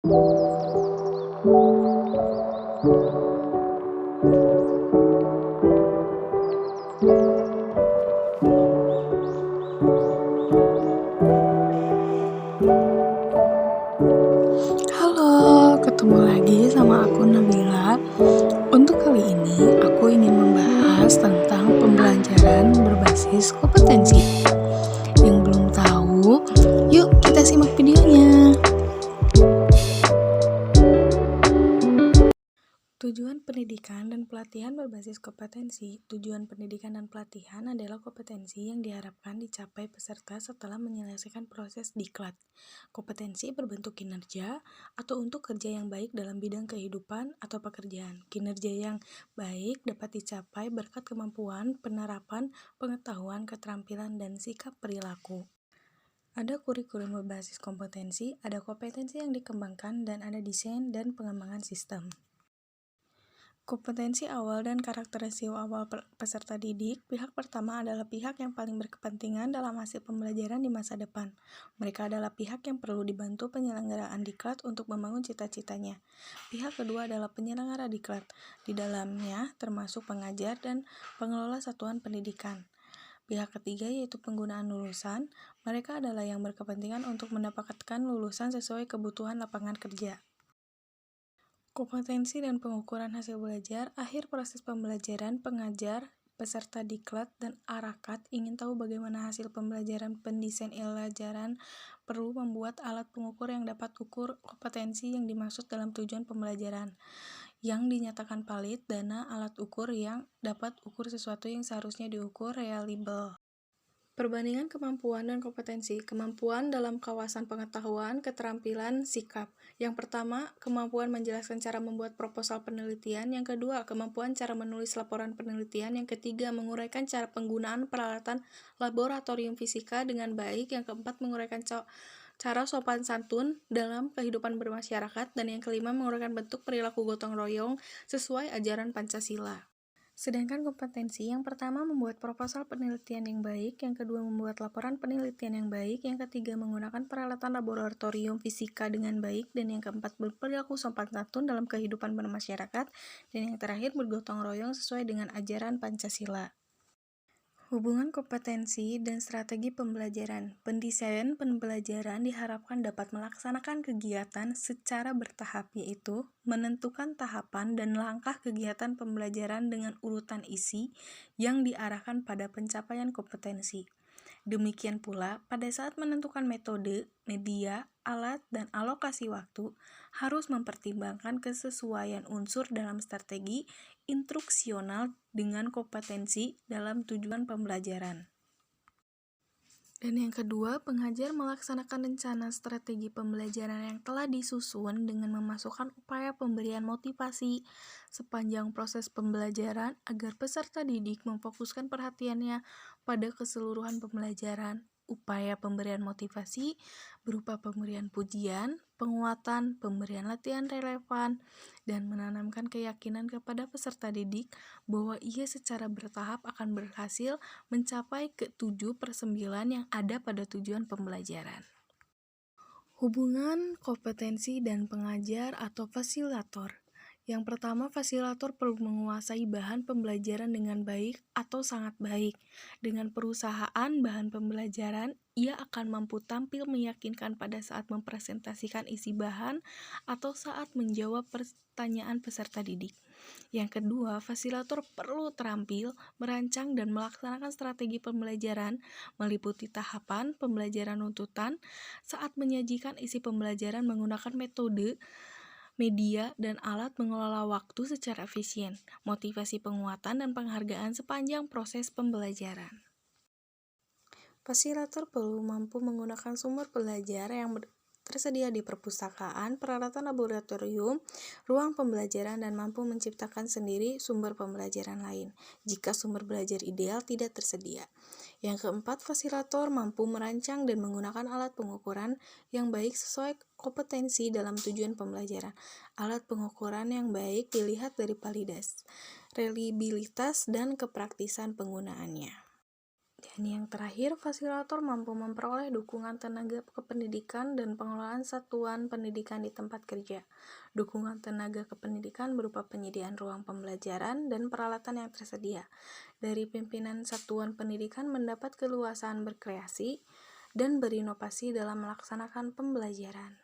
Halo, ketemu lagi sama aku Nabila. Untuk kali ini, aku ingin membahas tentang pembelajaran berbasis kompetensi. Yang belum tahu, yuk kita simak videonya. Tujuan pendidikan dan pelatihan berbasis kompetensi. Tujuan pendidikan dan pelatihan adalah kompetensi yang diharapkan dicapai peserta setelah menyelesaikan proses diklat. Kompetensi berbentuk kinerja atau untuk kerja yang baik dalam bidang kehidupan atau pekerjaan. Kinerja yang baik dapat dicapai berkat kemampuan, penerapan, pengetahuan, keterampilan, dan sikap perilaku. Ada kurikulum berbasis kompetensi, ada kompetensi yang dikembangkan, dan ada desain dan pengembangan sistem. Kompetensi awal dan karakteristik awal peserta didik. Pihak pertama adalah pihak yang paling berkepentingan dalam hasil pembelajaran di masa depan. Mereka adalah pihak yang perlu dibantu penyelenggaraan diklat untuk membangun cita-citanya. Pihak kedua adalah penyelenggara diklat. Di dalamnya termasuk pengajar dan pengelola satuan pendidikan. Pihak ketiga yaitu penggunaan lulusan. Mereka adalah yang berkepentingan untuk mendapatkan lulusan sesuai kebutuhan lapangan kerja. Kompetensi dan pengukuran hasil belajar. Akhir proses pembelajaran, pengajar, peserta diklat, dan arakat ingin tahu bagaimana hasil pembelajaran. Pendesain pelajaran perlu membuat alat pengukur yang dapat ukur kompetensi yang dimaksud dalam tujuan pembelajaran. Yang dinyatakan valid, dana alat ukur yang dapat ukur sesuatu yang seharusnya diukur reliable. Perbandingan kemampuan dan kompetensi. Kemampuan dalam kawasan pengetahuan, keterampilan, sikap. Yang pertama, kemampuan menjelaskan cara membuat proposal penelitian. Yang kedua, kemampuan cara menulis laporan penelitian. Yang ketiga, menguraikan cara penggunaan peralatan laboratorium fisika dengan baik. Yang keempat, menguraikan cara sopan santun dalam kehidupan bermasyarakat. Dan yang kelima, menguraikan bentuk perilaku gotong royong sesuai ajaran Pancasila. Sedangkan kompetensi, yang pertama membuat proposal penelitian yang baik, yang kedua membuat laporan penelitian yang baik, yang ketiga menggunakan peralatan laboratorium fisika dengan baik, dan yang keempat berperilaku sopan santun dalam kehidupan bermasyarakat, dan yang terakhir bergotong royong sesuai dengan ajaran Pancasila. Hubungan kompetensi dan strategi pembelajaran. Pendesain pembelajaran diharapkan dapat melaksanakan kegiatan secara bertahap, yaitu menentukan tahapan dan langkah kegiatan pembelajaran dengan urutan isi yang diarahkan pada pencapaian kompetensi. Demikian pula, pada saat menentukan metode, media, alat, dan alokasi waktu, harus mempertimbangkan kesesuaian unsur dalam strategi instruksional dengan kompetensi dalam tujuan pembelajaran. Dan yang kedua, pengajar melaksanakan rencana strategi pembelajaran yang telah disusun dengan memasukkan upaya pemberian motivasi sepanjang proses pembelajaran agar peserta didik memfokuskan perhatiannya pada keseluruhan pembelajaran. Upaya pemberian motivasi berupa pemberian pujian, penguatan, pemberian latihan relevan, dan menanamkan keyakinan kepada peserta didik bahwa ia secara bertahap akan berhasil mencapai ke-7/9 yang ada pada tujuan pembelajaran. Hubungan kompetensi dan pengajar atau fasilitator. Yang pertama, fasilitator perlu menguasai bahan pembelajaran dengan baik atau sangat baik. Dengan perusahaan bahan pembelajaran, ia akan mampu tampil meyakinkan pada saat mempresentasikan isi bahan atau saat menjawab pertanyaan peserta didik. Yang kedua, fasilitator perlu terampil merancang dan melaksanakan strategi pembelajaran meliputi tahapan pembelajaran runtutan saat menyajikan isi pembelajaran menggunakan metode, media, dan alat mengelola waktu secara efisien, motivasi penguatan dan penghargaan sepanjang proses pembelajaran. Fasilitator perlu mampu menggunakan sumber belajar yang tersedia di perpustakaan, peralatan laboratorium, ruang pembelajaran, dan mampu menciptakan sendiri sumber pembelajaran lain jika sumber belajar ideal tidak tersedia. Yang keempat, fasilitator mampu merancang dan menggunakan alat pengukuran yang baik sesuai kompetensi dalam tujuan pembelajaran. Alat pengukuran yang baik dilihat dari validitas, reliabilitas, dan kepraktisan penggunaannya. Dan yang terakhir, fasilitator mampu memperoleh dukungan tenaga kependidikan dan pengelolaan satuan pendidikan di tempat kerja. Dukungan tenaga kependidikan berupa penyediaan ruang pembelajaran dan peralatan yang tersedia. Dari pimpinan satuan pendidikan mendapat keluasan berkreasi dan berinovasi dalam melaksanakan pembelajaran.